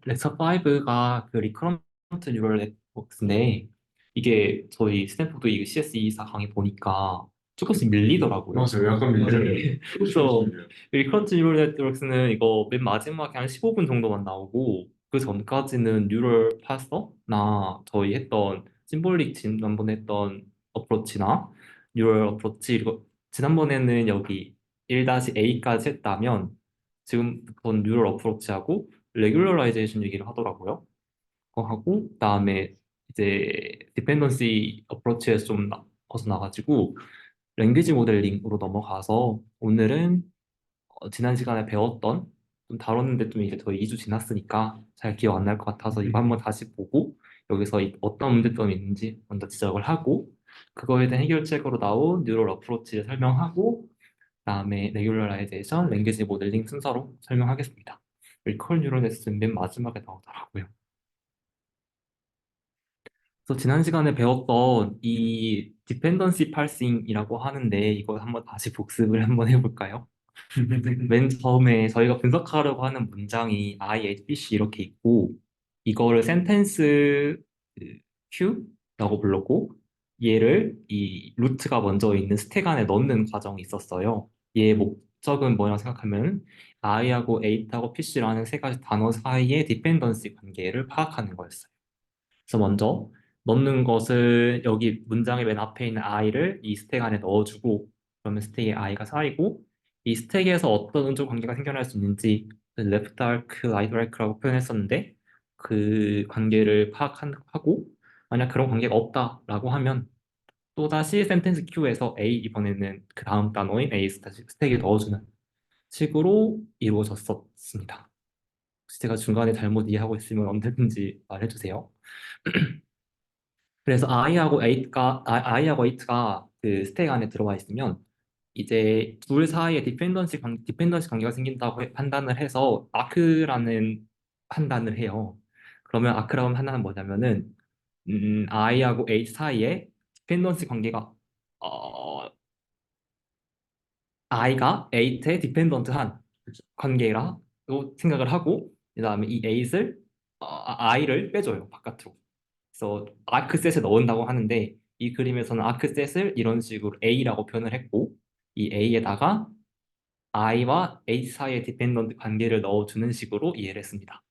렉처 5가 그 리커런트 뉴럴 네트워크인데 이게 저희 스탠포드 이 CS24 강의 보니까 조금씩 밀리더라고요. 맞아요. 약간 밀려요. 네. 조금씩 그래서 밀려요. 리커런트 뉴럴 네트워크는 이거 맨 마지막에 한 15분 정도만 나오고 그 전까지는 뉴럴 파서나 저희 했던 심볼릭 지난번에 했던 어프로치나 뉴럴 어프로치 그리고 지난번에는 여기 1-A까지 했다면 지금 그건 뉴럴 어프로치하고 레귤러라이제이션 얘기를 하더라고요. 그거 하고 그다음에 이제 디펜던시 어프로치에서 좀 벗어나가지고 랭귀지 모델링으로 넘어가서 오늘은 지난 시간에 배웠던 좀 다뤘는데 좀 이제 거의 2주 지났으니까 잘 기억 안 날 것 같아서 이거 한번 다시 보고 여기서 어떤 문제점이 있는지 먼저 지적을 하고 그거에 대한 해결책으로 나온 뉴럴 어프로치를 설명하고 그다음에 레귤러라이제이션, 랭귀지 모델링 순서로 설명하겠습니다. 리컬 뉴럴 네트워크는 맨 마지막에 나오더라고요. 그래서 지난 시간에 배웠던 이 디펜던시 파싱이라고 하는데 이거 한번 다시 복습을 한번 해볼까요? 맨 처음에 저희가 분석하려고 하는 문장이 I, H, B, C 이렇게 있고 이거를 센텐스 Q라고 불렀고 얘를 이 루트가 먼저 있는 스택 안에 넣는 과정이 있었어요. 얘의 목적은 뭐냐고 생각하면 I하고 H하고 PC라는 세 가지 단어 사이의 디펜던시 관계를 파악하는 거였어요. 그래서 먼저 넣는 것을 여기 문장의 맨 앞에 있는 i를 이 스택 안에 넣어주고 그러면 스택에 i가 쌓이고 이 스택에서 어떤 운조 관계가 생겨날 수 있는지 left arc, right arc라고 표현했었는데 그 관계를 파악하고 만약 그런 관계가 없다라고 하면 또다시 센텐스 Q에서 A 이번에는 그 다음 단어인 A 다시 스택에 넣어주는 식으로 이루어졌었습니다. 혹시 제가 중간에 잘못 이해하고 있으면 언제든지 말해주세요. 그래서 I하고 8가 그 스택 안에 들어와 있으면 이제 둘 사이에 디펜던시 관계가 생긴다고 판단을 해서 아크라는 판단을 해요. 그러면 아크라는 판단은 뭐냐면은 I하고 8 사이에 디펜던시 관계가 어, I가 8에 디펜던트한 관계라고 생각을 하고 그다음에 이 8을 I를 빼줘요 바깥으로. 그래서 아크셋에 넣은다고 하는데 이 그림에서는 아크셋을 이런 식으로 A라고 표현을 했고 이 A에다가 I와 H 사이의 디펜던트 관계를 넣어주는 식으로 이해를 했습니다.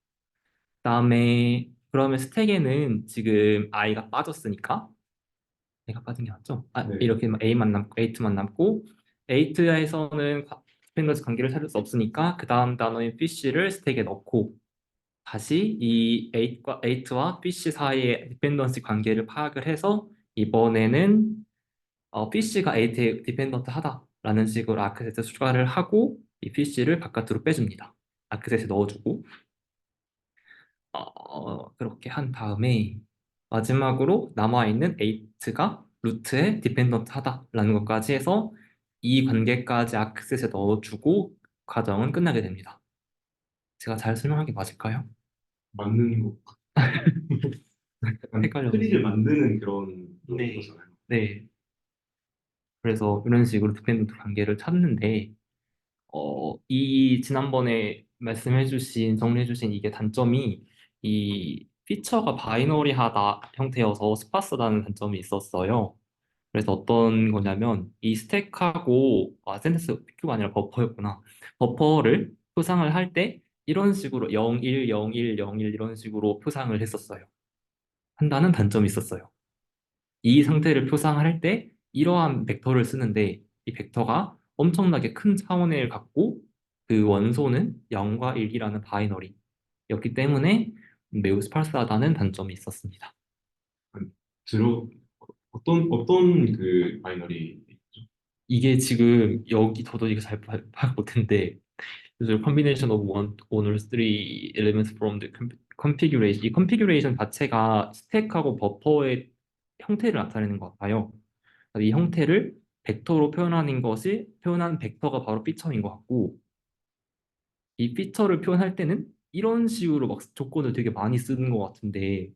그다음에 그러면 스택에는 지금 I가 빠졌으니까 A가 빠진 게 맞죠? 네. 이렇게 A만 남고 A만 남고 A에서는 디펜던트 관계를 찾을 수 없으니까 그 다음 단어인 PC를 스택에 넣고 다시 이 8와 PC 사이의 디펜던시 관계를 파악을 해서 이번에는 PC가 8에 디펜던트 하다라는 식으로 아크셋에 추가를 하고 이 PC를 바깥으로 빼줍니다. 아크셋에 넣어주고 그렇게 한 다음에 마지막으로 남아있는 8가 루트에 디펜던트 하다라는 것까지 해서 이 관계까지 아크셋에 넣어주고 과정은 끝나게 됩니다. 제가 잘 설명한 게 맞을까요? 맞는 거. 약간 트리를 헷갈렸는데. 만드는 그런 네. 거잖아요. 네. 그래서 이런 식으로 디펜던트 관계를 찾는데, 이 지난번에 말씀해주신, 정리해주신 이게 단점이 이 피처가 바이너리하다 형태여서 스파스다는 단점이 있었어요. 그래서 어떤 거냐면 이 스택하고 센테스 PQ가 아니라 버퍼였구나. 버퍼를 표상을 할 때 이런 식으로 0, 1, 0, 1, 0, 1 이런 식으로 표상을 했었어요. 한다는 단점이 있었어요. 이 상태를 표상할 때 이러한 벡터를 쓰는데 이 벡터가 엄청나게 큰 차원을 갖고 그 원소는 0과 1이라는 바이너리였기 때문에 매우 스팔스하다는 단점이 있었습니다. 주로 어떤 그 바이너리. 이게 지금 여기 저도 이거 잘 파악 못했는데 그래서 combination of one or three elements from the configuration 이 configuration 자체가 스택하고 버퍼의 형태를 나타내는 것 같아요. 이 형태를 벡터로 표현한 벡터가 바로 피처인 것 같고 이 피처를 표현할 때는 이런 식으로 막 조건을 되게 많이 쓰는 것 같은데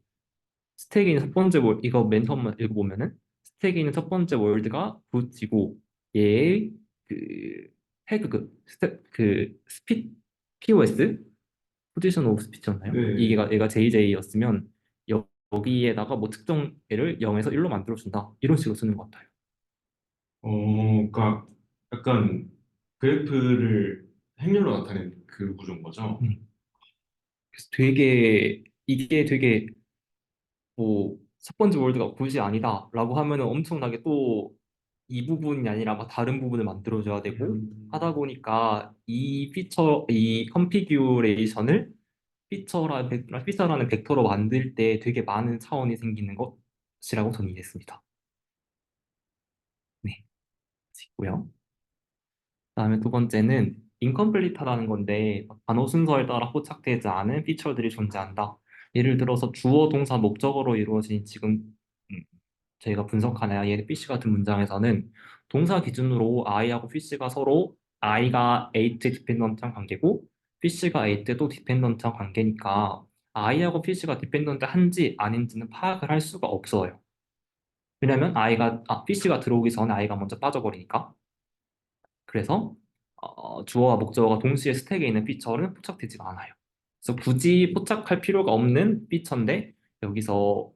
스택에 있는 첫 번째 이거 맨 처음 읽어보면은 스택에 있는 첫 번째 월드가 굿이고 얘의 그 태그 POS 포지션 오브 스피치였나요? 네. 얘가 JJ였으면 여기에다가 뭐 특정 애를 0에서 1로 만들어준다. 이런 식으로 쓰는 것 같아요. 그러니까 약간 그래프를 행렬로 나타낸 그 구조인 거죠. 그래서 이게 되게 뭐 첫 번째 월드가 굳이 아니다라고 하면은 엄청나게 또 이 부분이 아니라 막 다른 부분을 만들어줘야 되고 하다 보니까 이 컨피규레이션을 피처라는 벡터로 만들 때 되게 많은 차원이 생기는 것이라고 저는 이해했습니다. 네, 있고요. 그다음에 두 번째는 인컴플리트하다는 건데 단어 순서에 따라 포착되지 않은 피처들이 존재한다. 예를 들어서 주어, 동사, 목적어로 이루어진 지금 음, 저희가 분석한 I의 PC 같은 문장에서는 동사 기준으로 I하고 PC가 서로 I가 A 디펜던트한 관계고 PC가 A 때도 디펜던트한 관계니까 I하고 PC가 디펜던트한지 아닌지는 파악을 할 수가 없어요. 왜냐면 PC가 들어오기 전에 I가 먼저 빠져버리니까. 그래서 주어와 목적어가 동시에 스택에 있는 피처는 포착되지가 않아요. 그래서 굳이 포착할 필요가 없는 피처인데 여기서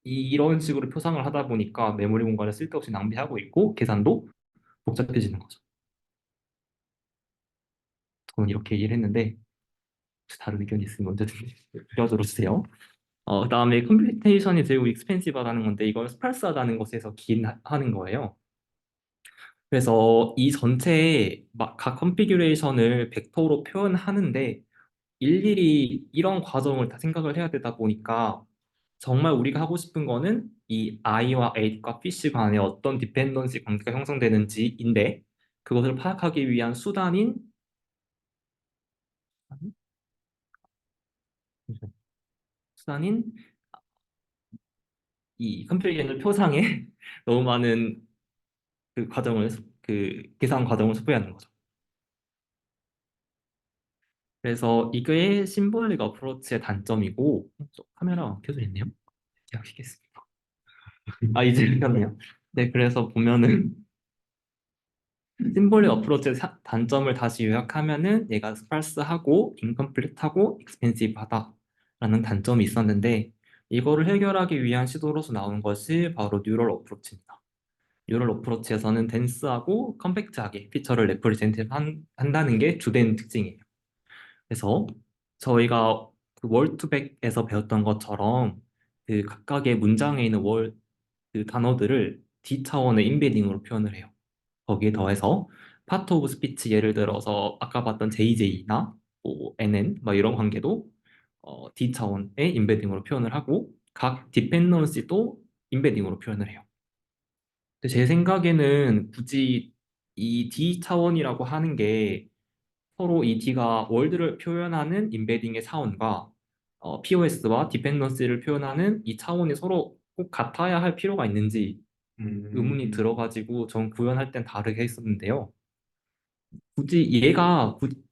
이런 식으로 표상을 하다 보니까 메모리 공간을 쓸데없이 낭비하고 있고 계산도 복잡해지는 거죠. 저는 이렇게 얘기를 했는데 혹시 다른 의견이 있으면 언제든지 끼워들어 주세요. 그다음에 컴퓨테이션이 되고 익스펜시브하다는 건데 이걸 스팔스하다는 것에서 기인하는 거예요. 그래서 이 전체의 각 컨피규레이션을 벡터로 표현하는데 일일이 이런 과정을 다 생각을 해야 되다 보니까 정말 우리가 하고 싶은 거는 이 I와 A과 PC 간에 어떤 디펜던시 관계가 형성되는지인데 그것을 파악하기 위한 수단인 이 컴퓨테이션을 표상에 너무 많은 그 계산 과정을 소비하는 거죠. 그래서 이게 심볼릭 어프로치의 단점이고 카메라 켜져 있네요. 시작하겠습니다. 이제 켰네요. 네, 그래서 보면은 심볼릭 어프로치의 단점을 다시 요약하면은 얘가 스팔스하고 인컴플리트하고 익스펜시브하다라는 단점이 있었는데 이거를 해결하기 위한 시도로서 나온 것이 바로 뉴럴 어프로치입니다. 뉴럴 어프로치에서는 덴스하고 컴팩트하게 피처를 레프리젠트 한다는 게 주된 특징이에요. 그래서 저희가 그 월투백에서 배웠던 것처럼 그 각각의 문장에 있는 그 단어들을 D 차원의 인베딩으로 표현을 해요. 거기에 더해서 파트 오브 스피치 예를 들어서 아까 봤던 JJ나 뭐 NN 막 이런 관계도 D 차원의 인베딩으로 표현을 하고 각 디펜던시도 인베딩으로 표현을 해요. 근데 제 생각에는 굳이 이 D 차원이라고 하는 게 서로 이 D가 월드를 표현하는 인베딩의 차원과 POS와 디펜던시를 표현하는 이 차원이 서로 꼭 같아야 할 필요가 있는지 의문이 음, 들어가지고 전 구현할 땐 다르게 했었는데요. 굳이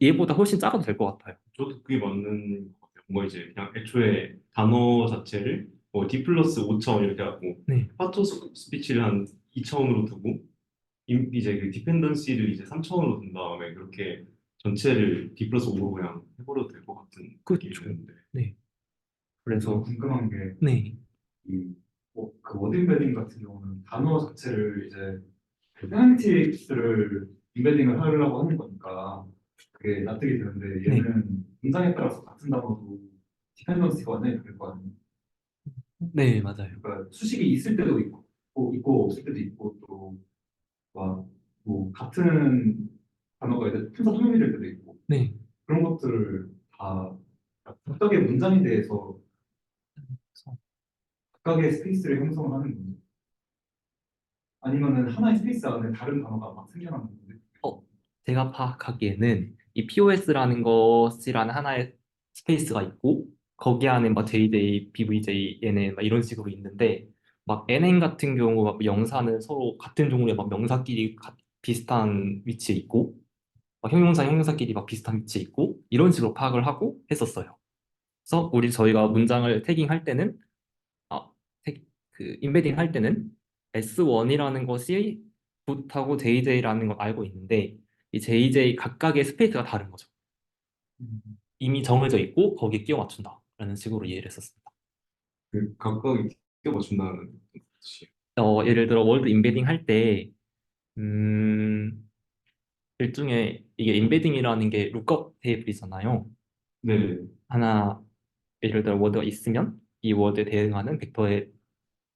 얘보다 훨씬 작아도 될 것 같아요. 저도 그게 맞는 것 같아요. 뭐 이제 그냥 애초에 단어 자체를 뭐 D 플러스 5차원 이렇게 하고 네. 파트 스피치를 한 2차원으로 두고 이제 그 디펜던시를 이제 3차원으로 둔 다음에 그렇게 전체를 D 플러스 5로 그냥 해버려도 될 것 같은 그렇죠. 느낌이었는데. 네. 저 그래서 궁금한 게, 네. 그 워드 임베딩 같은 경우는 단어 자체를 이제 그 세mantics를 임베딩을 하려고 하는 거니까 그게 납득이 되는데 네. 얘는 문장에 따라서 같은 단어도 디펜던시가 완전히 다를 거 아니에요. 네, 맞아요. 그러니까 수식이 있을 때도 있고 없을 때도 있고 또 막 뭐 같은 단어가 이제 품사 통일될 때도 있고 네. 그런 것들을 다 각각의 문장에 대해서 각각의 스페이스를 형성을 하는 건지 아니면은 하나의 스페이스 안에 다른 단어가 막 생겨나는 건데. 어, 제가 파악하기에는 이 POS라는 것이라는 하나의 스페이스가 있고 거기 안에 막 JJ, BVJ, NN 막 이런 식으로 있는데 막 NN 같은 경우 막 영사는 서로 같은 종류의 막 명사끼리 비슷한 위치에 있고 막 형용사끼리 막 비슷한 위치에 있고 이런 식으로 파악을 하고 했었어요. 그래서 저희가 문장을 태깅할 때는 아, 인베딩 할 때는 S1이라는 것이 굿하고 JJ라는 걸 알고 있는데 이 JJ 각각의 스페이스가 다른 거죠. 이미 정해져 있고 거기에 끼워 맞춘다라는 식으로 이해를 했었습니다. 그 각각 끼워 맞춘다는 뜻이에요. 예를 들어 월드 임베딩 할 때, 음, 일종의 이게 임베딩이라는 게 룩업 테이블이잖아요. 네네. 하나, 예를 들어 워드가 있으면 이 워드에 대응하는 벡터에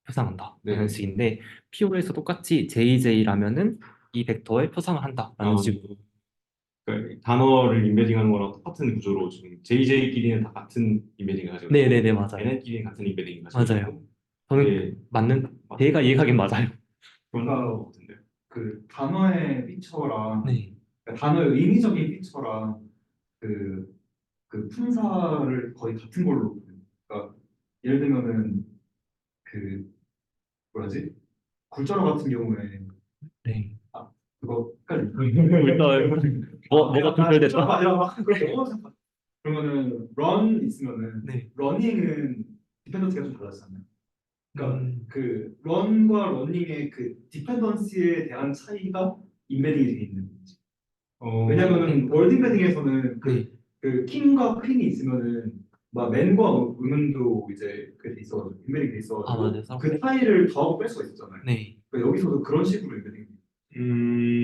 표상한다 라는 네네. 식인데, PO에서 똑같이 JJ라면은 이 벡터에 표상을 한다라는 아, 식으로. 그러니까 단어를 임베딩하는 거랑 똑같은 구조로 지금 JJ끼리는 다 같은 임베딩을 가지고 있고 네네네, 맞아요. NN끼리는 같은 임베딩을 가지고 맞아요. 있고 저는 이게 제가 이해하긴 맞아요. 그런 그러니까 것 같은데요. 그 단어의 피처랑 네. 그러니까 단어의 의미적인 피처랑 그, 그 품사를 거의 같은 걸로 그러니까 예를 들면은 그 뭐라지 굴절어 같은 경우에 네. 그거 헷갈린다. 일단 뭐가 좀 분별됐다. 아니라 막 그렇게 그러면은 run 있으면은 네. running은 디펜던스가 좀 달라지잖아요. 그러니까 음, 그 run과 running의 그 디펜던시에 대한 차이가 임베딩이 돼 있는 거지. 왜냐면은 그러니까 월드 임베딩에서는 네. 그 킹과 퀸이 있으면은 막 맨과 음은도 이제 그돼 있어가지고 임베딩 돼 아, 맞아요. 있어가지고 그 차이를 더하고 뺄 수가 있었잖아요. 네. 그러니까 여기서도 그런 식으로 임베딩.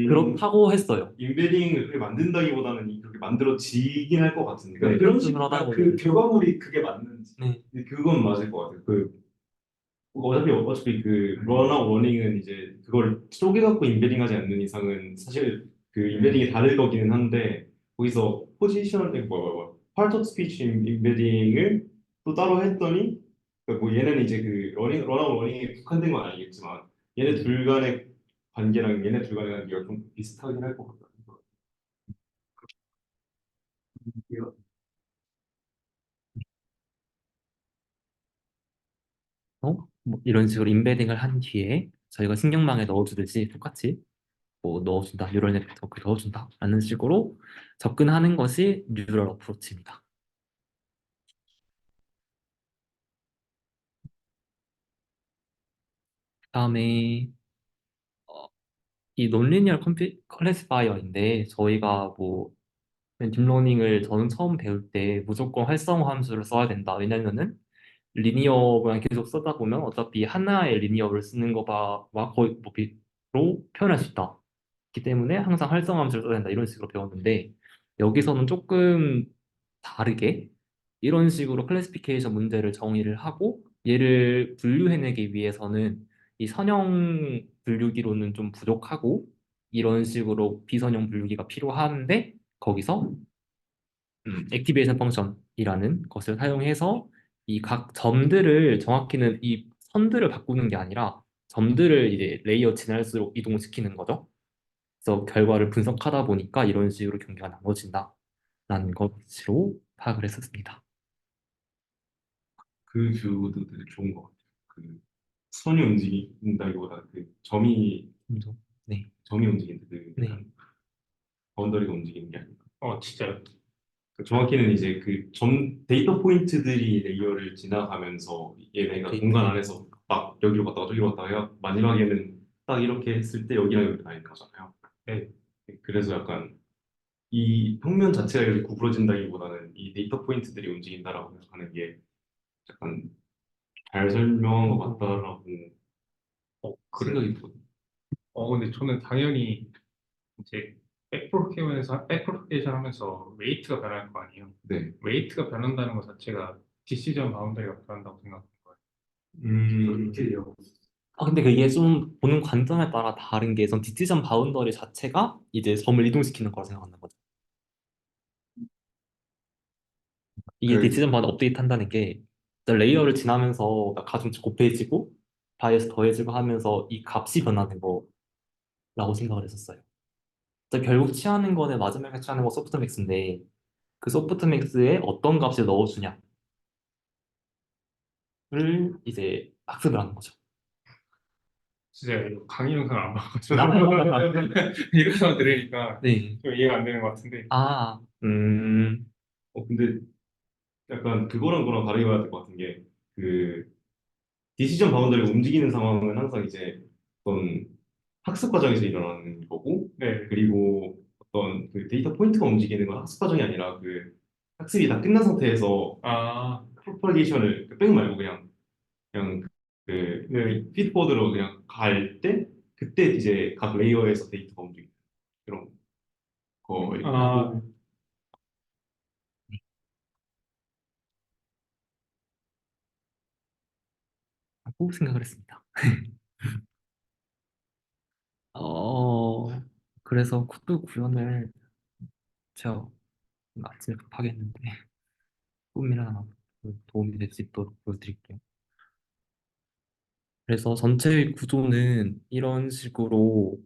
그렇다고 했어요. 임베딩을 그렇게 만든다기보다는 그렇게 만들어지긴 할 것 같은데 그러니까 네. 그런 식, 하다 그러니까 그 보면 결과물이 그게 맞는지. 네. 근데 그건 맞을 것 같아요. 어차피 그 런하고 러닝은 이제 그걸 쪼개갖고 임베딩하지 않는 이상은 사실 그 임베딩이 다를 거기는 한데 거기서 포지션 파트 오브 스피치 임베딩을 또 따로 했더니 그뭐 얘는 이제 그 런하고 러닝에 국한된 건 아니겠지만 얘네 둘 간의 관계랑 얘네 둘 간의 관계가 좀 비슷하긴 할 것 같다. 뭐 이런 식으로 임베딩을 한 뒤에 저희가 신경망에 넣어주듯이 똑같이 뭐 넣어준다, 뉴럴 네트워크 넣어준다 라는 식으로 접근하는 것이 뉴럴 어프로치입니다. 그다음에 이 논리니얼 클래시파이어인데, 저희가 뭐 딥러닝을 저는 처음 배울 때 무조건 활성화 함수를 써야 된다. 왜냐면은 리니어만 계속 쓰다 보면 어차피 하나의 리니어를 쓰는 거와 거의 뭐 비로 표현할 수 있다. 그렇기 때문에 항상 활성화 함수를 써야 된다. 이런 식으로 배웠는데, 여기서는 조금 다르게 이런 식으로 클래시피케이션 문제를 정의를 하고 얘를 분류해내기 위해서는 이 선형 분류기로는 좀 부족하고, 이런 식으로 비선형 분류기가 필요한데, 거기서 액티베이션 펑션이라는 것을 사용해서 이 각 점들을, 정확히는 이 선들을 바꾸는 게 아니라 점들을 이제 레이어 지날수록 이동시키는 거죠. 그래서 결과를 분석하다 보니까 이런 식으로 경계가 나눠진다라는 것으로 파악을 했었습니다. 그 뷰도 되게 좋은 것 같아요. 그 선이 움직인다기보다 그 그죠? 네, 점이 움직이는데 그 네, 약간 바운더리가 움직이는 게 아닌가. 진짜요? 그 정확히는 이제 그 데이터 포인트들이 레이어를 지나가면서 얘네가 공간 데이터. 안에서 막 여기로 갔다가 저기로 갔다가 해가 마지막에는 딱 이렇게 했을 때 여기랑 여기 다 있는 거잖아요. 네. 그래서 약간 이 평면 자체가 이렇게 구부러진다기보다는 이 데이터 포인트들이 움직인다라고 생각하는 게 약간 잘 설명한 것 같다라고 그래요? 생각이 들거든요. 근데 저는 당연히 이제 백프로게이션 하면서 웨이트가 변할 거 아니에요. 네. 웨이트가 변한다는 것 자체가 디시전 바운더리가 변한다고 생각하는 거예요. 이렇게 얘기하고 근데 그게 좀 보는 관점에 따라 다른 게, 전 디시전 바운더리 자체가 이제 점을 이동시키는 거라 생각하는 거죠. 이게 그, 디시전 바운더 업데이트 한다는 게 일단 레이어를 지나면서 가중치 곱해지고 바이어스 더해지고 하면서 이 값이 변하는 거라고 생각을 했었어요. 그래서 결국 취하는 거는, 마지막에 취하는 거 소프트맥스인데, 그 소프트맥스에 어떤 값을 넣어주냐를 이제 학습을 하는 거죠. 진짜 이거 강의 영상을 안 봐가지고 이렇게만 들으니까 네. 좀 이해가 안 되는 것 같은데. 아, 근데 약간 그거랑 그거랑 다르게 봐야 될 것 같은 게 그 디시전 바운더리가 움직이는 상황은 항상 이제 어떤 학습 과정에서 일어나는 거고 네. 그리고 어떤 그 데이터 포인트가 움직이는 건 학습 과정이 아니라 그 학습이 다 끝난 상태에서 아, 프로파게이션을 백 말고 그냥 그 피드포드로 그냥 갈 때 그때 이제 각 레이어에서 데이터가 움직이는 그런 아, 거라고. 하고 생각을 했습니다. 어, 그래서 코드 구현을 제가 아침에 급하게 했는데 조금이라도 도움이 될 수 있도록 보여드릴게요. 그래서 전체 구조는 이런 식으로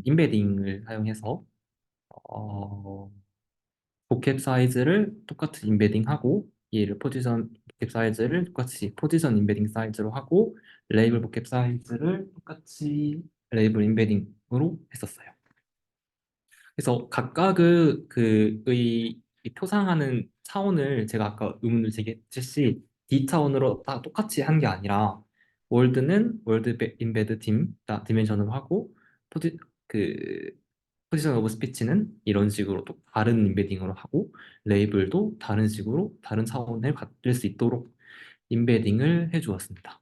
인베딩을 사용해서 어, 보캡 사이즈를 똑같이 인베딩하고 얘를 포지션 보캡 사이즈를 똑같이 포지션 인베딩 사이즈로 하고 레이블 보캡 사이즈를 똑같이 레이블 인베딩으로 했었어요. 그래서 각각의 이 표상하는 차원을 제가 아까 의문을 제기했듯이 D 차원으로 다 똑같이 한 게 아니라 월드는 월드 인베드 디멘션으로 하고 포지 그 포지션 오브 스피치는 이런 식으로 또 다른 인베딩으로 하고 레이블도 다른 식으로 다른 차원을 갖을 수 있도록 인베딩을 해주었습니다.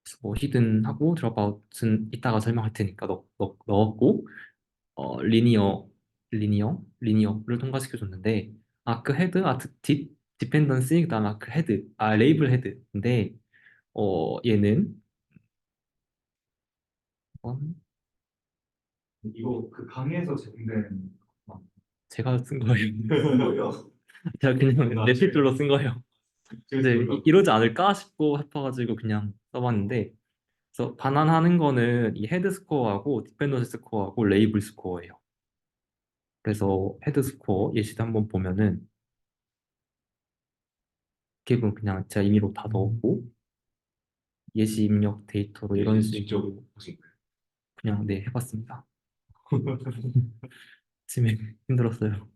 그래서 뭐 히든하고 드롭아웃은 이따가 설명할 테니까 넣었고 리니어를 통과시켜 줬는데 아크 헤드, 아크 디펜던시 그다음 아크 헤드, 레이블 헤드인데 얘는 이건 이거 그 강의에서 제공된 제가 쓴 거예요. 거예요. 제가 그냥 나 랩필들로 쓴 거예요. 근데 이러지 않을까 싶어가지고 그냥 써봤는데 그래서 반환하는 거는 이 헤드 스코어하고 디펜던시 스코어하고 레이블 스코어예요. 그래서 헤드 스코어 예시도 한번 보면은 기본 그냥 제가 임의로 다 넣었고 예시 입력 데이터로 이런 직접 식으로 보신 거예요. 그냥 네 해봤습니다. 아침에 힘들었어요.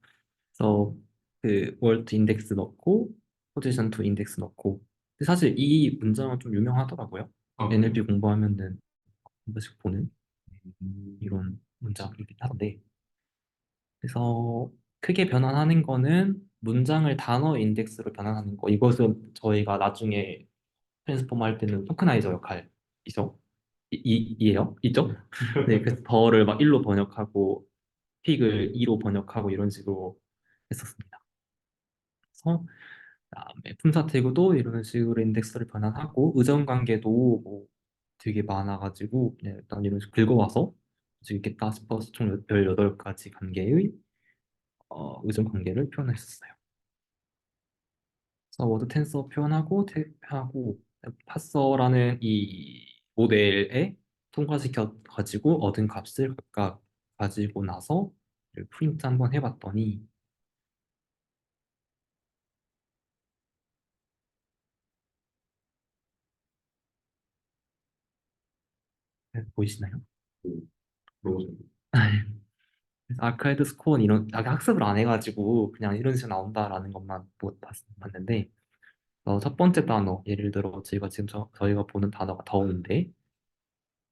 그래서 그 월드 인덱스 넣고 포지션 투 인덱스 넣고 근데 사실 이 문장은 좀 유명하더라고요. 아, 그래요? NLP 공부하면은 한 번씩 보는 음, 이런 문장이긴 한데 그래서 크게 변환하는 거는 문장을 단어 인덱스로 변환하는 거 이것은 저희가 나중에 트랜스포머 할 때는 토크나이저 역할이죠. 이에요? 있죠? 네, 그래서 더를 막 1로 번역하고 픽을 2로 번역하고 이런 식으로 했었습니다. 그래서 그다음에 품사 태그도 이런 식으로 인덱스를 변환하고 의전 관계도 뭐 되게 많아가지고 그냥 일단 이런 식으로 긁어와서 있겠다 싶어서 총 18가지 관계의 의전 관계를 표현했었어요. 그래서 워드 텐서 표현하고 하고 파서라는 이 모델에 통과시켜 가지고 얻은 값을 각각 가지고 나서 프린트 한번 해봤더니 보이시나요? 너무 좋네. 아크하이드 스코어는 이런 학습을 안 해가지고 그냥 이런 식으로 나온다라는 것만 봤는데 첫 번째 단어 예를 들어 저희가 지금 저희가 보는 단어가 더운데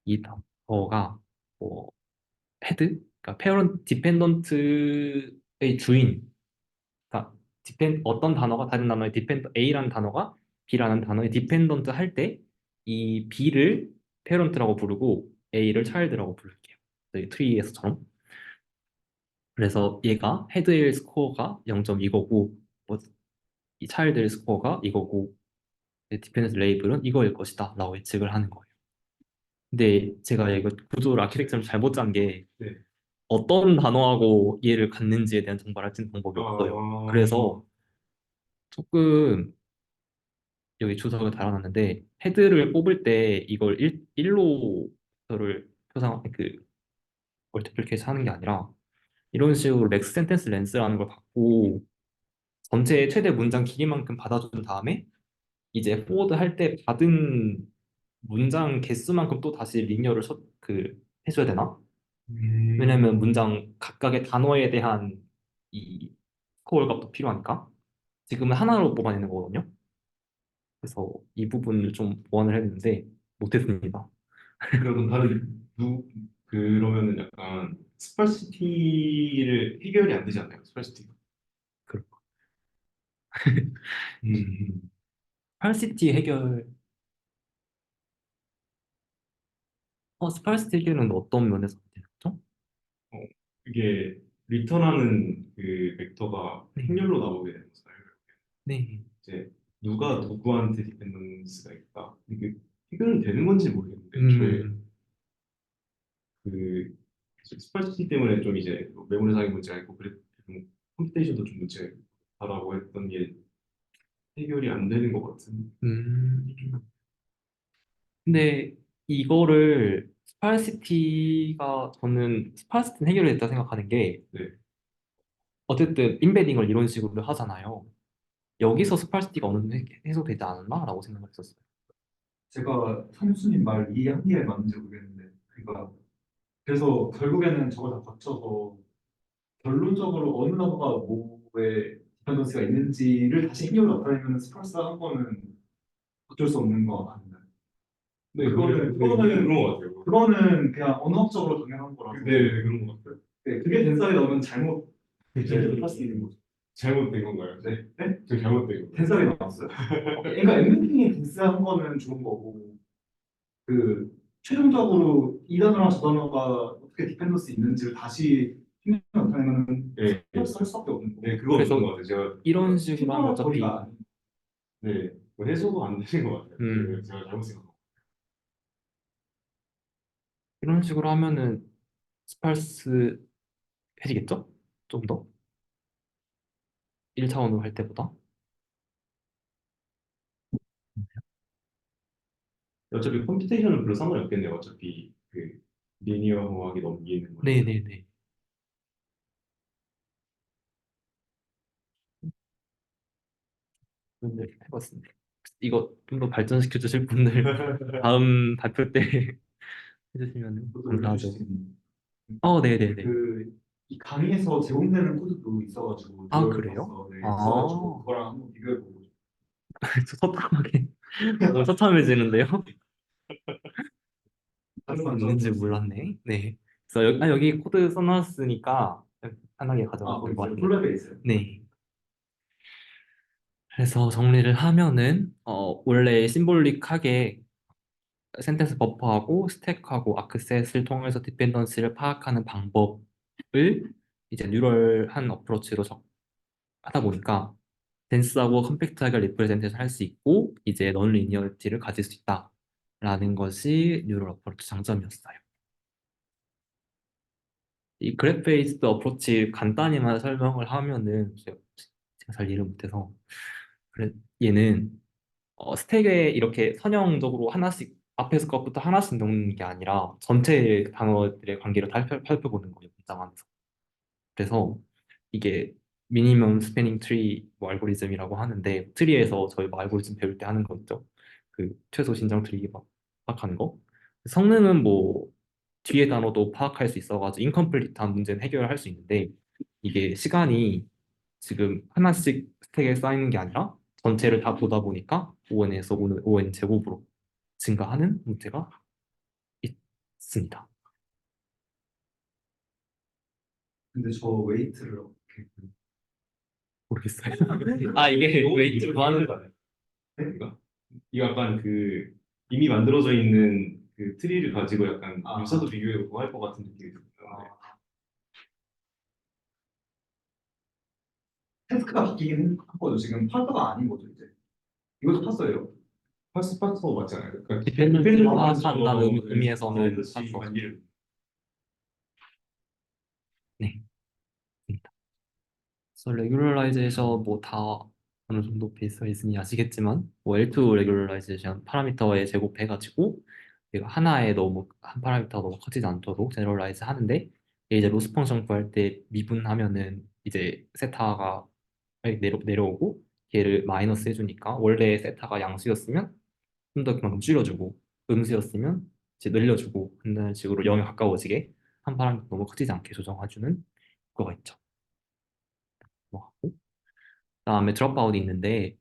이 더가 뭐 헤드 그러니까 페어런트 디펜던트의 주인 그러니까 어떤 단어가 다른 단어의 A라는 단어가 B라는 단어의 디펜던트 할 때 이 B를 페어런트라고 부르고 A를 차일드라고 부를게요. 저희 트리에서처럼 그래서 얘가 헤드의 스코어가 0.2거고 뭐이 차일드의 스코어가 이거고 디펜던트 레이블은 이거일 것이다 라고 예측을 하는 거예요. 근데 제가 이거 구조를 아키텍처를 잘못 짠 게 네. 어떤 단어하고 얘를 갖는지에 대한 정보를 알수 있는 방법이 없어요. 그래서 조금 여기 주석을 달아놨는데 헤드를 뽑을 때 이걸 1로를 표상 멀티플리케이션 하는 게 아니라 이런 식으로 맥스 센텐스 렌스라는 걸 받고 전체 최대 문장 길이만큼 받아준 다음에 이제 포워드 할 때 받은 문장 개수만큼 또 다시 리니어를 해줘야 되나? 왜냐면 문장 각각의 단어에 대한 이 스코어 값도 필요하니까 지금은 하나로 뽑아내는 거거든요. 그래서 이 부분을 좀 보완을 했는데 못했습니다. 그러면 다른 그러면은 약간 스파시티를 해결이 안 되지 않나요? 스파시티가. 그렇고. 음. 스팔시티 해결, 스팔시티 해결은 어떤 면에서 되죠? 어, 이게 리턴하는 그 벡터가 네. 행렬로 나오게 되는 거잖아요. 네. 이제 누가 누구한테 디펜던스가 있다. 이게 해결은 되는 건지 모르겠는데 저의 음, 그 스파시티 때문에 좀 이제 메모리상의 문제가 있고 그래 컴퓨테이션도 좀 문제가 있다라고 했던 게 해결이 안 되는 것 같은. 음. 근데 이거를 스팔시티가 저는 스팔시티는 해결됐다 생각하는 게 네. 어쨌든 인베딩을 이런 식으로 하잖아요. 여기서 스팔시티가 어느 정도 해소되지 않았나라고 생각을 했었어요. 제가 선수님 말 이해한 게 맞는지 모르겠는데, 그러니까 그래서 결국에는 저걸 다 거쳐서 결론적으로 어느 나라가 뭐에 디펜던스가 있는지를 다시 해결을 나타내면 스펄스 한 거는 어쩔 수 없는 거 아닌가요? 네, 그거는 그런 것 같아요. 그거는 그냥 언어학적으로 당연한 거라서. 네, 그런 것 같아요. 네, 그게 덴사에 넣으면 잘못 이제 할수 있는 거죠. 잘못된 건가요? 네, 네? 저 잘못된 건가요? 덴사에 나왔어요. 그러니까 엠비팅이 덴스한 거는 좋은 거고, 그 최종적으로 이 단어랑 저 단어가 어떻게 디펜던스 있는지를 다시 생각 나타내면 네, 스펄스 할 수밖에 없는 거고. 네, 그거 그래서 없는 것 같아요. 제가 이런 식으로 하면 팀과 어차피 거리가 아닌. 네, 뭐 해소가 안 되는 것 같아요. 음, 제가 잘못 생각한 것 이런 식으로 하면은 스팔스 해지겠죠? 좀 더? 1차원으로 할 때보다? 같아요. 어차피 컴퓨테이션은 별로 상관이 없겠네요. 어차피 그 리니어하게 넘기는 거니까. 네네네. 오늘 해봤습니다. 이거 좀 더 발전시켜 주실 분들 다음 발표 때 해주시면 저도 올려주실 수 감사하죠. 있는. 네네네. 이 강의에서 제공되는 코드도 있어가지고 아, 그걸 그래요? 봤어. 네, 있어가지고 아, 그거랑 한번 비교해보고. 저 서탐하게 너무 처참해지는데요? 할 다른 수 관점. 있는지 몰랐네. 네. 그래서 여기 코드 써놨으니까 편하게 가져가도 될 거기 것 있어요. 같네요. 콜랩에 있어요. 네. 그래서 정리를 하면은 원래 심볼릭하게 센텐스 버퍼하고 스택하고 아크셋을 통해서 디펜던시를 파악하는 방법을 이제 뉴럴한 어프로치로 하다 보니까 덴스하고 컴팩트하게 리프레젠테이션 할 수 있고 이제 넌 리니어리티를 가질 수 있다라는 것이 뉴럴 어프로치 장점이었어요. 이 그래프 베이스드 어프로치 간단히만 설명을 하면은 제가 잘 이해를 못해서 그래 얘는 스택에 이렇게 선형적으로 하나씩 앞에서 것부터 하나씩 넣는 게 아니라 전체 단어들의 관계를 다 살펴보는 거예요, 문장 안에서. 그래서 이게 미니멈 스패닝 트리 뭐 알고리즘이라고 하는데 트리에서 저희 뭐 알고리즘 배울 때 하는 거 있죠. 그 최소 신장 트리 막 파악하는 거. 성능은 뭐 뒤에 단어도 파악할 수 있어가지고 인컴플리트한 문제는 해결할 수 있는데 이게 시간이 지금 하나씩 스택에 쌓이는 게 아니라 전체를 다 보다 보니까 ON에서 ON 제곱으로 증가하는 문제가 있습니다. 근데 저 웨이트를 어떻게 모르겠어요. 아, 이게 웨이트 구하는 거. 이거 약간 그 이미 만들어져 있는 그 트리를 가지고 약간 아. 유사도 비교해보고 할 것 같은 느낌이 드는데 태스크가 바뀌긴 한 거죠. 지금 팔다가 아닌 거죠 이제. 이것도 탔어요. 파스파토 맞잖아요. 그러니까 디펜던시 디펜던시 파악한다는 파스파토, 의미에서는 디펜던시 파스워. 관계를 네. 그래서 레귤러라이제이션 뭐 다 어느 정도 베이스가 있으니 아시겠지만 뭐 L2 레귤러라이제이션 파라미터에 제곱해가지고 얘가 하나에 너무 한 파라미터가 너무 커지지 않도록 제너럴라이즈 하는데 얘 이제 로스 펑션 구할 때 미분하면은 이제 세타가 내려오고 얘를 마이너스 해주니까 원래 세타가 양수였으면 좀 더 그만큼 줄여주고 음수였으면 이제 늘려주고 그런 식으로 0에 가까워지게 한 파라미터 너무 커지지 않게 조정해주는 그거가 있죠. 뭐 하고 그다음에 드롭아웃이 있는데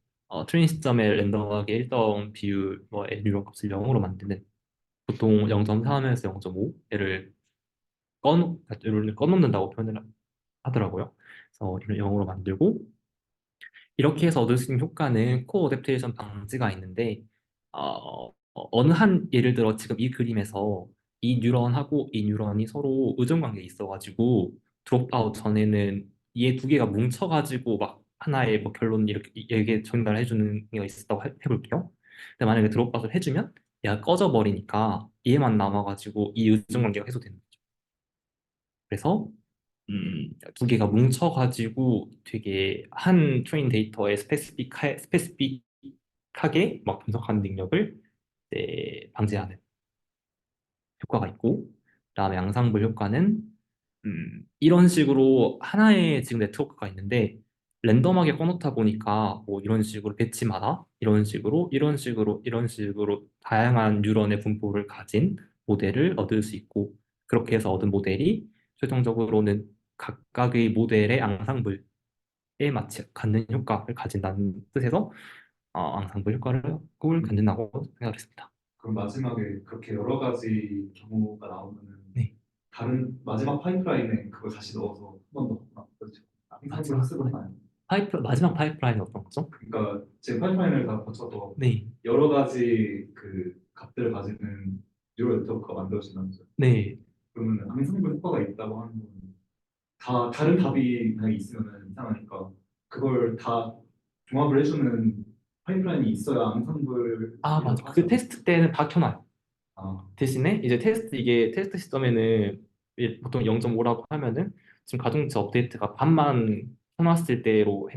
트레인 시점에 랜덤하게 일정 비율 뭐 L 유형 값을 0으로 만드는 보통 0.3에서 0.5 얘를 꺼놓는다고 표현을 하더라고요. 그래서 이런 영어로 만들고 이렇게 해서 얻을 수 있는 효과는 코어 어댑테이션 방지가 있는데 어느 한 예를 들어 지금 이 그림에서 이 뉴런하고 이 뉴런이 서로 의존 관계에 있어가지고 드롭아웃 전에는 얘 두 개가 뭉쳐가지고 막 하나의 뭐 결론 이렇게 얘기 전달해 주는 게 있었다고 해볼게요. 근데 만약에 드롭아웃을 해주면 얘가 꺼져 버리니까 얘만 남아가지고 이 의존 관계가 해소되는 거죠. 그래서 두 개가 뭉쳐가지고 되게 한 트레인 데이터에 스페시픽하게 막 분석하는 능력을 방지하는 효과가 있고, 그다음에 양상불 효과는 이런 식으로 하나의 지금 네트워크가 있는데 랜덤하게 꺼놓다 보니까 뭐 이런 식으로 배치마다 이런 식으로 다양한 뉴런의 분포를 가진 모델을 얻을 수 있고 그렇게 해서 얻은 모델이 최종적으로는 각각의 모델의 앙상블에 마치 갖는 효과를 가진다는 뜻에서 앙상블 효과를 갖는다고 생각했습니다. 그럼 마지막에 그렇게 여러 가지 경우가 나오면은 네. 다른 마지막 파이프라인에 그걸 다시 넣어서 한 번 더 바꾸나? 그렇죠. 항상 학습을 하나요? 마지막 파이프라인은 어떤 거죠? 그러니까 제 파이프라인을 다 거쳐서 네. 여러 가지 그 값들을 가지는 뉴럴 네트워크가 만들어진다면서요. 네. 그러면 항상불 효과가 있다고 하는 건 다 다른 답이 만약에 있으면 이상하니까 그걸 다 종합을 해주는 파이프라인이 있어야 항상불 맞아. 그 테스트 때는 다 켜놔요. 아, 대신에 이제 테스트 시점에는 이제 보통 0.5라고 하면은 지금 가중치 업데이트가 반만 켜놨을 때로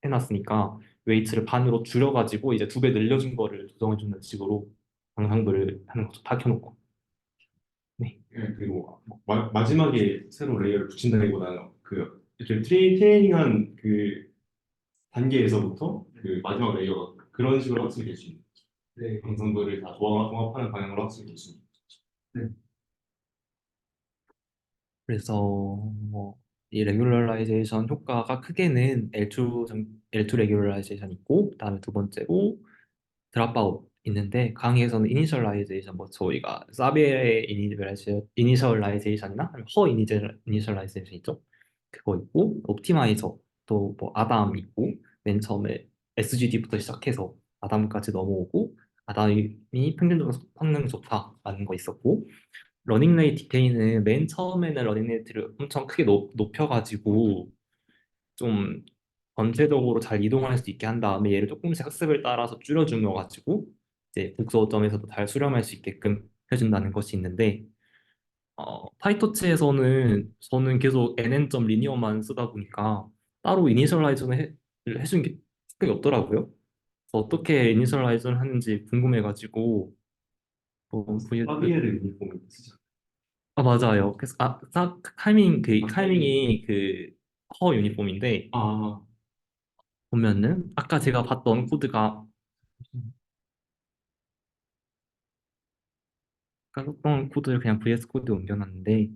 해놨으니까 웨이트를 반으로 줄여가지고 이제 2배 늘려준 거를 조정해주는 식으로 방상블을 하는 거죠. 다 켜놓고. 네. 예, 그리고 마지막에 새로 레이어를 붙인다기보다는 그 이렇게 트레이닝한 그 단계에서부터 그 마지막 레이어가 그런 식으로 학습이 될 수 있는 네. 방송들을 다 종합하는 방향으로 학습이 될 수 있는 네. 그래서 이 레귤러라이제이션 효과가 크게는 L2 레귤러라이제이션 있고 그다음에 두 번째로 드랍아웃 있는데 강의에서는 이니셜라이제이션 뭐 저희가 사비의 이니셜라이제이션이나 허 이니셜라이제이션 있죠. 그거 있고 옵티마이저 또 뭐 아담 있고 맨 처음에 SGD부터 시작해서 아담까지 넘어오고 아담이 평균적으로 성능 좋다라는 거 있었고 러닝 레이트 디케이는 맨 처음에는 러닝 레이트를 엄청 크게 높여가지고 좀 전체적으로 잘 이동할 수 있게 한 다음에 얘를 조금씩 학습을 따라서 줄여주며 가지고 이제 국소점에서도 잘 수렴할 수 있게끔 해준다는 것이 있는데 파이토치에서는 저는 계속 nn.linear만 쓰다 보니까 따로 이니셜라이저를 해준 게 생각이 없더라고요. 그래서 어떻게 이니셜라이저를 하는지 궁금해가지고 사비에를 유니폼을 쓰죠. 맞아요. 그래서 타이밍이 그 허 유니폼인데 아, 보면은 아까 제가 봤던 코드가 아까 썼던 코드를 그냥 VS 코드에 옮겨놨는데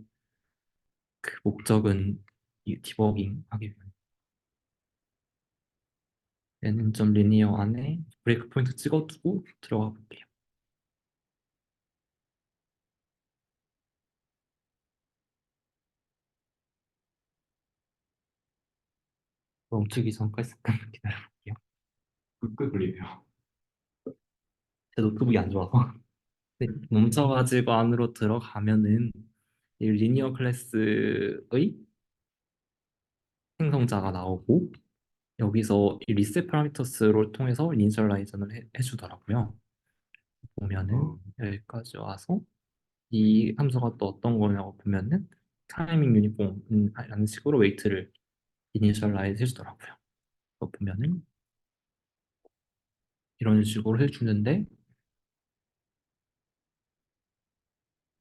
그 목적은 이 디버깅 하기 위한 얘는 좀 리니어 안에 브레이크 포인트 찍어두고 들어가 볼게요. 멈추기 전까지 잠깐 기다려볼게요. 꽤 걸리네요. 제 노트북이 안 좋아서. 네, 멈춰가지고 안으로 들어가면은 이 리니어 클래스의 생성자가 나오고 여기서 이 리셋 파라미터스를 통해서 이니셜라이저를 해주더라고요. 보면은 어, 여기까지 와서 이 함수가 또 어떤 거냐고 보면은 타이밍 유니폼이라는 식으로 웨이트를 이니셜라이즈 해주더라고요. 그거 보면은 이런 식으로 해주는데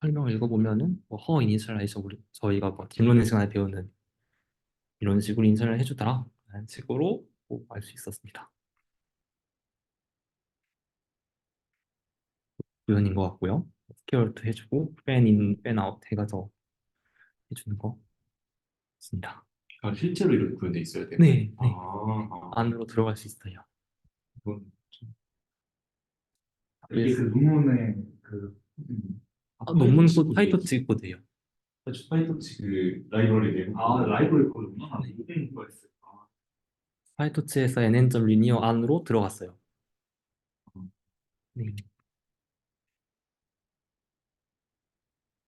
설명을 읽어보면은 뭐허 이니셜라이저 우리 저희가 뭐 딥러닝 시간에 배우는 이런 식으로 인쇄를 해주더라 라는 식으로 알 수 있었습니다. 우연인 것 같고요. 스케어도 해주고 팬인 팬아웃 해가서 해주는 거 있습니다. 아, 실제로 이렇게 구현돼 있어야 돼요. 네, 아, 네. 아, 안으로 들어갈 수 있어요. 이건 좀- 이게 그 논문의 그 아, 논문 파이썬 코드 코드에 있지. 파이터치 코드예요. 파이터치 그 라이브러리 내부 아, 라이브러리 거구나. 무슨 거 있을까? 파이토치에서 nn.linear 안으로 들어갔어요. 네,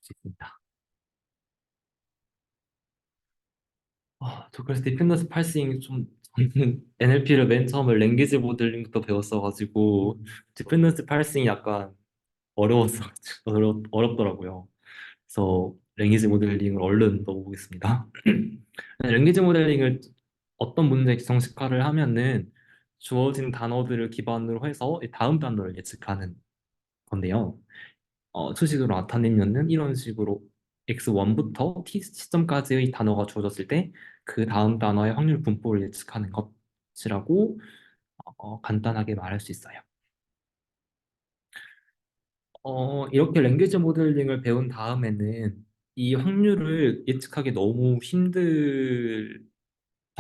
있습니다. 저 그래서 디펜던스 팔싱 좀 저는 NLP를 맨 처음에 랭귀지 모델링부터 배웠어가지고 디펜던스 팔싱이 약간 어려웠어 어렵더라고요. 그래서 랭귀지 모델링을 얼른 넣어보겠습니다. 랭귀지 모델링을 어떤 문제 정식화를 하면은 주어진 단어들을 기반으로 해서 이 다음 단어를 예측하는 건데요. 수식으로 나타내면은 이런 식으로 x1부터 t 시점까지의 단어가 주어졌을 때 그 다음 단어의 확률 분포를 예측하는 것이라고 간단하게 말할 수 있어요. 이렇게 랭귀지 모델링을 배운 다음에는 이 확률을 예측하기 너무 힘들다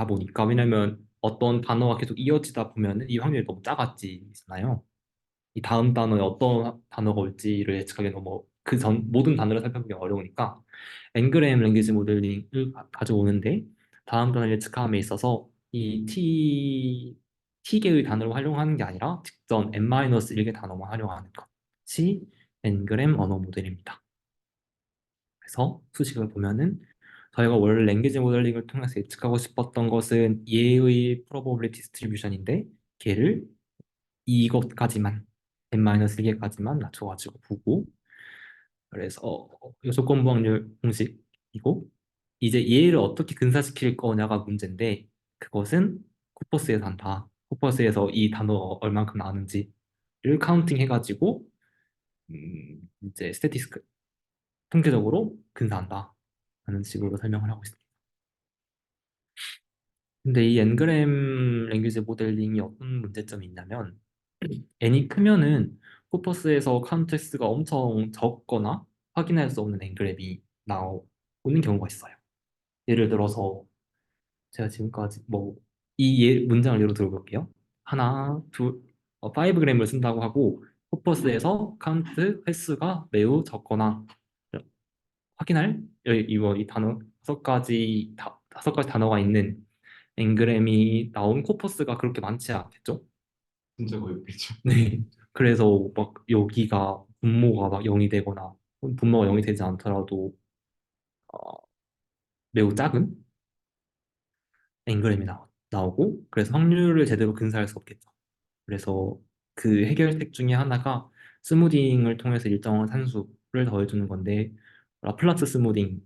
보니까 왜냐면 어떤 단어가 계속 이어지다 보면 이 확률이 너무 작아지잖아요. 이 다음 단어에 어떤 단어가 올지를 예측하기 너무 그 전 모든 단어를 살펴보기 어려우니까 엔그램 랭귀지 모델링을 가져오는데 다음 단어를 예측함에 있어서 이 T개의 단어를 활용하는 게 아니라 직전 N-1개 단어만 활용하는 것이 엔그램 언어 모델입니다. 그래서 수식을 보면은 저희가 원래 랭귀지 모델링을 통해서 예측하고 싶었던 것은 얘의 probability distribution인데 걔를 이것까지만 n-1개까지만 낮춰가지고 보고 그래서 이 조건부 확률 공식이고 이제 얘를 어떻게 근사시킬 거냐가 문제인데 그것은 코퍼스에서 한다. 코퍼스에서 이 단어가 얼만큼 나왔는지를 카운팅 해가지고 이제 스태티스크 통계적으로 근사한다 라는 식으로 설명을 하고 있습니다. 근데 이 엔그램 랭귀지 모델링이 어떤 문제점이 있냐면 n이 크면은 코퍼스에서 카운트스가 엄청 적거나 확인할 수 없는 엔그램이 나오는 경우가 있어요. 예를 들어서 제가 지금까지 뭐 이 문장을 예로 들어볼게요. 하나, 둘, 5g을 쓴다고 하고 코퍼스에서 카운트 횟수가 매우 적거나 확인할 이 단어 다섯 가지 단어가 있는 엔그램이 나온 코퍼스가 그렇게 많지 않겠죠? 진짜 거의 없겠죠. 네. 그래서 막 여기가 분모가 막 0이 되거나 분모가 0이 되지 않더라도 어, 매우 작은 엔그램이 나오고 그래서 확률을 제대로 근사할 수 없겠죠. 그래서 그 해결책 중에 하나가 스무딩을 통해서 일정한 산수를 더해주는 건데 라플라스 스무딩이라고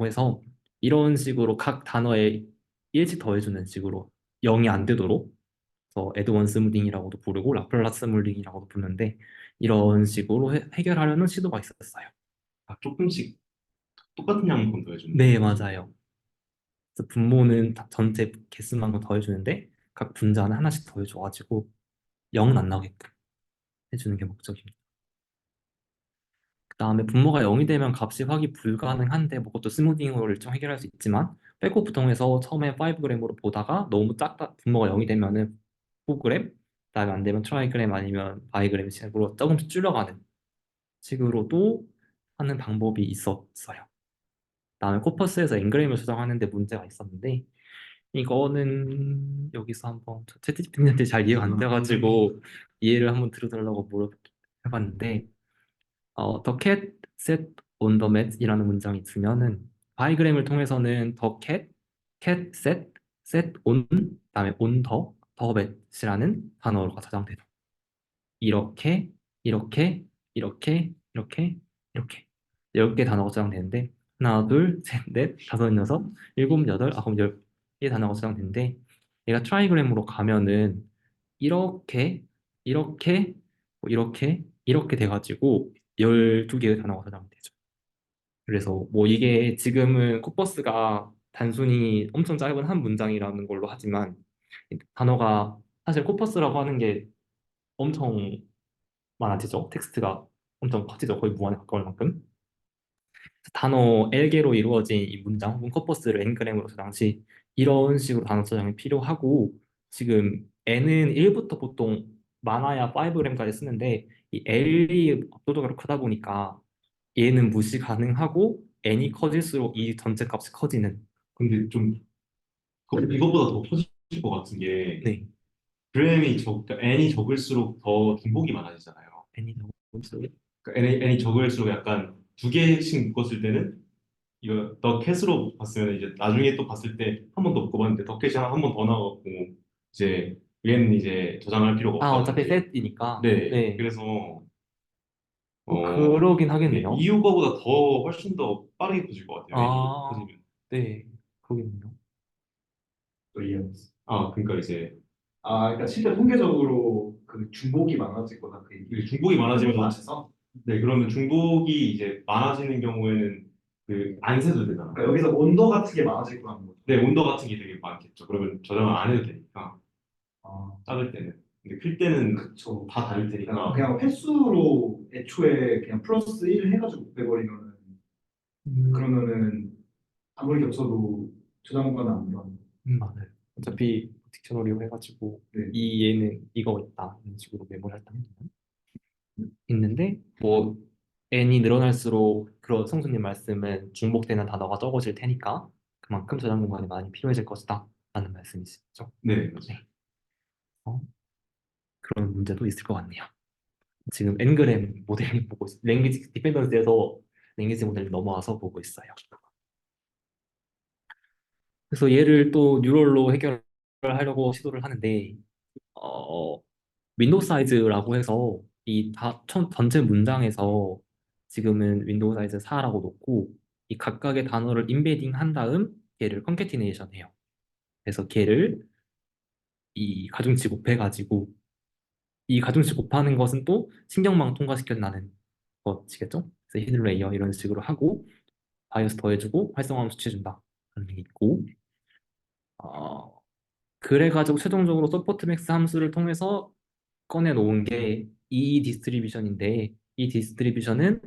해서 이런 식으로 각 단어에 1씩 더해주는 식으로 0이 안 되도록 그래서 에드원 스무딩이라고도 부르고 라플라스 스무딩이라고도 부르는데 이런 식으로 해결하려는 시도가 있었어요. 조금씩 똑같은 양만큼 더해주는 네, 거예요. 맞아요. 그래서 분모는 전체 개수만큼 더해주는데 각 분자는 하나씩 더해줘가지고 0은 안 나오게끔 해주는 게 목적입니다. 그 다음에 분모가 0이 되면 값이 확인 불가능한데 뭐 그것도 스무딩으로 일정 해결할 수 있지만 백오프 통해서 처음에 5g으로 보다가 너무 작다 분모가 0이 되면은 4g 그다음에 안 되면 트라이그램 아니면 바이그램 식으로 조금씩 줄여가는 식으로도 하는 방법이 있었어요. 그다음에 코퍼스에서 엔그램을 조정하는데 문제가 있었는데 이거는 여기서 한번 챗GPT한테 잘 이해가 안 돼가지고 이해를 한번 들어달라고 물어해봤는데 the cat sat on the mat이라는 문장이 있으면은 바이그램을 통해서는 the cat sat, sat on 그다음에 on the mat이라는 단어가 저장돼요. 이렇게 이렇게 이렇게 이렇게 이렇게 10개 단어가 저장되는데 하나 둘 셋 넷 다섯 여섯 일곱 여덟 아홉 10개 단어가 저장되는데 얘가 트라이그램으로 가면은 이렇게 이렇게 이렇게 이렇게 돼가지고 12개의 단어가 저장되죠. 그래서 뭐 이게 지금은 코퍼스가 단순히 엄청 짧은 한 문장이라는 걸로 하지만 단어가 사실 코퍼스라고 하는 게 엄청 많아지죠. 텍스트가 엄청 커지죠. 거의 무한에 가까울 만큼. 단어 L개로 이루어진 이 문장 혹은 코퍼스를 N그램으로 저장 시 이런 식으로 단어 저장이 필요하고 지금 N은 1부터 보통 많아야 5g까지 쓰는데 이 L이 압도적으로 크다 보니까 얘는 무시 가능하고 n이 커질수록 이 전체 값이 커지는. 근데 좀 이거보다 더 커질 것 같은 게 네. 그러니까 n이 적을수록 더 중복이 많아지잖아요. n이 적을수록. 그러니까 n이 적을수록 약간 두 개씩 묶었을 때는 이거 덧캣으로 봤으면 이제 나중에 또 봤을 때 한 번 더 묶어봤는데 덧캣이 한 번 더 나왔고 이제 얘는 이제 저장할 필요가 아, 어차피 없다든지. 셋이니까. 네, 네. 그래서 그러긴 네, 하겠네요. 이유가보다 더 훨씬 더 빠르게 커질 것 같아요. n이 아, 커지면. 네. 그러겠네요. 또 이해했어. 아, 그러니까 이제 그러니까 실제 통계적으로 그 중복이 많아지거나 그 그 중복이 많아지면 맞춰서. 네, 그러면 중복이 이제 많아지는 경우에는 그 안 세도 되잖아. 그러니까 여기서 온도 같은 게 많아질 거라는 거죠. 네, 온도 같은 게 되게 많겠죠. 그러면 저장을 안 해도 되니까 아, 작을 때는. 근데 클 때는 그쵸. 다 다를 테니까. 그냥 횟수로 애초에 그냥 플러스 1 해가지고 빼버리면은 그러면은 아무리 겹쳐도 저장 공간은 안 들어가는 거예요. 맞아요. 어차피 딕셔너리로 해가지고 네. 이 얘는 이거 있다 이런 식으로 메모를 할때 있는데 뭐 n이 늘어날수록 그런 성수님 말씀은 중복되는 단어가 적어질 테니까 그만큼 저장 공간이 많이 필요해질 것이다 라는 말씀이시죠. 네, 맞아요. 네. 어, 그런 문제도 있을 것 같네요. 지금 엔그램 모델링 보고 랭귀지 디펜던스에서 랭귀지 모델링 넘어와서 보고 있어요. 그래서 얘를 또 뉴럴로 해결하려고 시도를 하는데 어, 윈도우 사이즈라고 해서 전체 문장에서 지금은 윈도우 사이즈 4라고 놓고 이 각각의 단어를 인베딩 한 다음 걔를 컨캐티네이션 해요. 그래서 걔를 이 가중치 곱해가지고 이 가중치 곱하는 것은 또 신경망 통과시켜나는 것이겠죠? 그래서 히든 레이어 이런 식으로 하고 바이오스 더해주고 활성화함 수치해준다. 그런 게 있고 어, 그래가지고 최종적으로 서포트 맥스 함수를 통해서 꺼내놓은 게 이 디스트리뷰션인데 이 디스트리뷰션은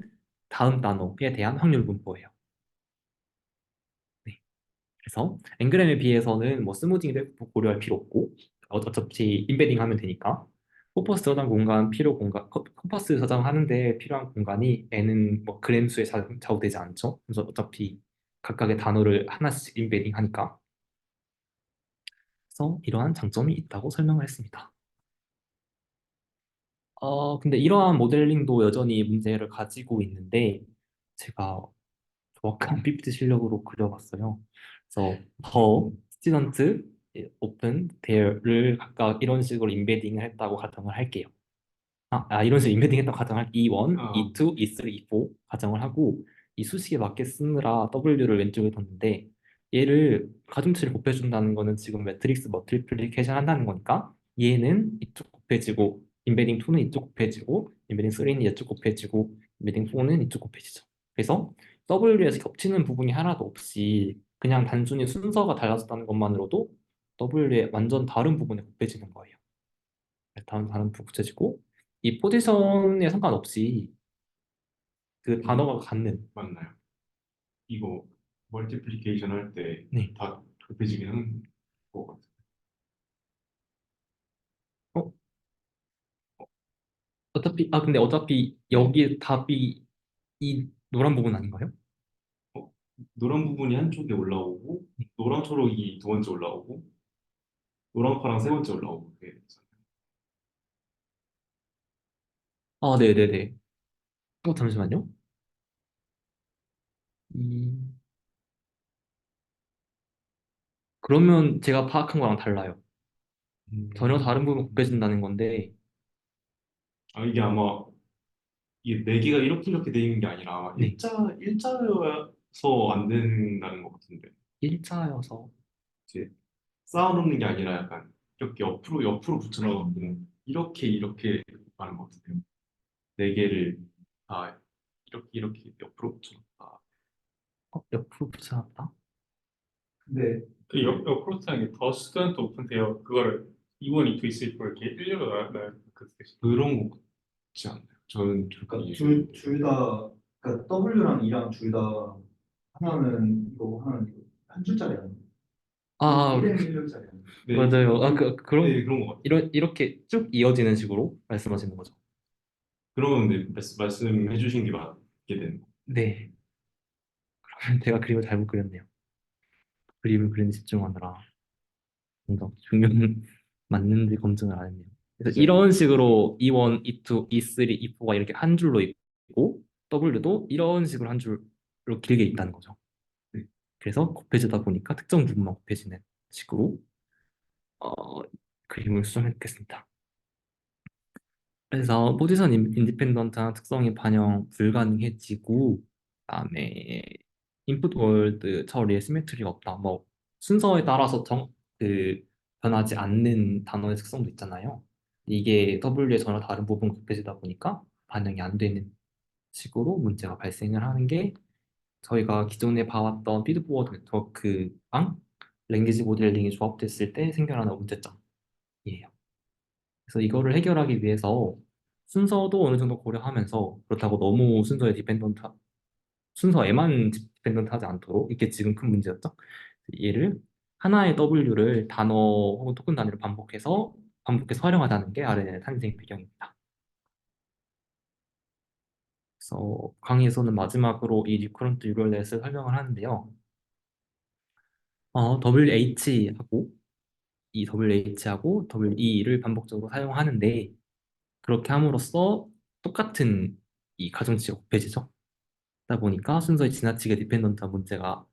다음 단어에 대한 확률 분포예요. 네. 그래서 앵그램에 비해서는 뭐 스무징도 고려할 필요 없고 어차피 인베딩 하면 되니까 코퍼스 저장 공간 필요 공간 코퍼스 저장하는데 필요한 공간이 n은 뭐 그램 수에 좌우되지 않죠. 그래서 어차피 각각의 단어를 하나씩 인베딩 하니까 그래서 이러한 장점이 있다고 설명을 했습니다. 근데 이러한 모델링도 여전히 문제를 가지고 있는데 제가 정확한 PPT 실력으로 그려봤어요. 그래서 더 스튜던트 오픈 대를 각각 이런 식으로 인베딩을 했다고 가정을 할게요. 이런 식으로 인베딩 했다고 가정할 E1, 아, E2, E3, E4 가정을 하고 이 수식에 맞게 쓰느라 W를 왼쪽에 뒀는데 얘를 가중치를 곱해준다는 거는 지금 매트릭스 멀티플리케이션 한다는 거니까 얘는 이쪽 곱해지고 인베딩 2는 이쪽 곱해지고 인베딩 3는 이쪽 곱해지고 인베딩 4는 이쪽 곱해지죠. 그래서 W에서 겹치는 부분이 하나도 없이 그냥 단순히 순서가 달라졌다는 것만으로도 W에 완전 다른 부분에 곱해지는 거예요. 다른 부분 곱해지고 이 포지션에 상관없이 그 단어가 갖는. 맞나요? 이거 멀티플리케이션 할 때 네. 다 곱해지긴 하는 것 같아요. 어? 근데 어차피 네. 여기 답이 이 노란 부분 아닌가요? 노란 부분이 한쪽에 올라오고 노랑 초록이 두 번째 올라오고 노랑 파랑 세 번째 올라오고 그게 되잖아요. 네네네. 잠시만요. 이... 그러면 제가 파악한 거랑 달라요. 전혀 다른 부분 곱해진다는 건데 이게 아마 이게 네 개가 이렇게 돼 있는 게 아니라 네. 일자여서 안 된다는 것 같은데 일자여서 이제 쌓아놓는 게 아니라 약간 이렇게 옆으로 붙여놔가지고 이렇게 하는 것 같은데요. 네 개를 다 이렇게 옆으로 붙여놨다. 옆으로 붙여놨다? 근데 그 옆으로 쓰는 게더 스튜던트 오픈돼요. 그거를 E1, E2 있을 거 이렇게 일렬로 나열 그 뜻이. 그런 것 같지 않나요? 저는 그러니까 이해 둘다 그러니까 W랑 E랑 둘 다 하나는 이거 하나는 이거 한 줄짜리 아니에요. 아 1행 1줄짜리 아니에요. 네, 맞아요. 네, 그런 것 같아요. 이렇게 쭉 이어지는 식으로 말씀하시는 거죠. 그러면 네, 말씀해 주신 게 맞게 되는 거. 네. 제가 그림을 잘못 그렸네요. 그림을 그리는 집중하느라 뭔가 중요한 맞는지 검증을 안 했네요. 그래서 진짜 이런 식으로 E1, E2, E3, E4가 이렇게 한 줄로 있고 W도 이런 식으로 한 줄로 길게 있다는 거죠. 네. 그래서 곱해지다 보니까 특정 부분만 곱해지는 식으로 어, 그림을 수정했겠습니다. 그래서 포지션 인디펜던트한 특성이 반영 불가능해지고 그다음에 인풋 월드 처리에 시메트리가 없다. 뭐 순서에 따라서 그 변하지 않는 단어의 특성도 있잖아요. 이게 W에 전혀 다른 부분 곱해지다 보니까 반영이 안 되는 식으로 문제가 발생을 하는 게 저희가 기존에 봐왔던 피드포워드 네트워크랑 랭귀지 모델링이 조합됐을 때 생겨나는 문제점이에요. 그래서 이거를 해결하기 위해서 순서도 어느 정도 고려하면서 그렇다고 너무 순서에만 디펜던트 하지 않도록 이게 지금 큰 문제였죠. 얘를 하나의 W를 단어 혹은 토큰 단위로 반복해서 활용하자는 게 RNN의 탄생 배경입니다. 그래서 강의에서는 마지막으로 이 리커런트 URL넷을 설명을 하는데요. WH하고 이 WH하고 WE를 반복적으로 사용하는데 그렇게 함으로써 똑같은 이 가중치가 곱해지죠. 그러다 보니까 순서에 지나치게 디펜던트한 문제가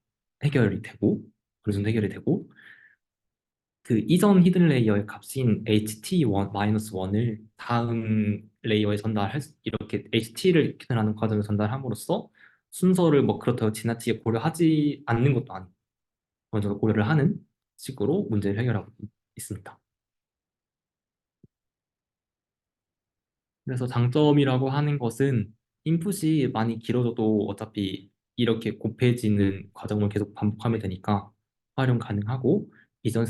해결이 되고 어느 정도 해결이 되고 그 이전 히든 레이어의 값인 HT1-1을 다음 레이어에 이렇게 HT를 기준하는 과정에 전달함으로써 순서를 뭐 그렇다고 지나치게 고려하지 않는 것도 아니고 어느 정도 고려를 하는 식으로 문제를 해결하고 있습니다. 그래서 장점이라고 하는 것은 인풋이 많이 길어져도 어차피 이렇게 곱해지는 과정을 계속 반복하면 되니까 활용 가능하고 이전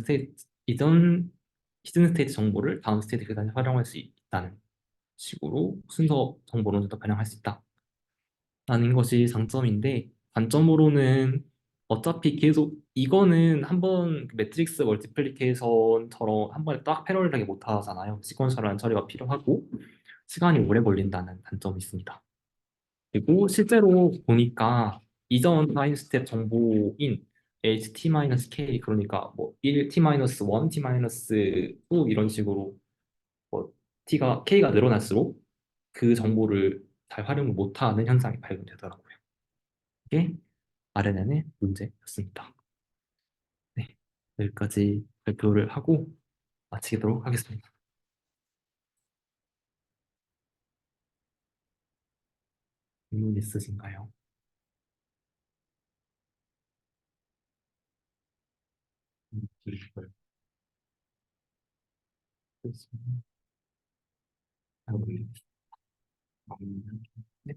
히든 스테이트 정보를 다음 스테이트 계단에 활용할 수 있다는 식으로 순서 정보를 좀 더 반영할 수 있다라는 것이 장점인데 단점으로는 어차피 계속 이거는 한번 매트릭스 멀티플리케이션처럼 한 번에 딱 패러렐하게 못 하잖아요. 시퀀셜한 처리가 필요하고 시간이 오래 걸린다는 단점이 있습니다. 그리고 실제로 보니까 이전 타임 스텝 정보인 HT-K 그러니까 뭐 1, T-1, T-2 이런 식으로 뭐 K가 늘어날수록 그 정보를 잘 활용을 못하는 현상이 발견되더라고요. 이게 RNN의 문제였습니다. 네, 여기까지 발표를 하고 마치도록 하겠습니다. 질문 있으신가요? 드리실 하고 거예요? 네.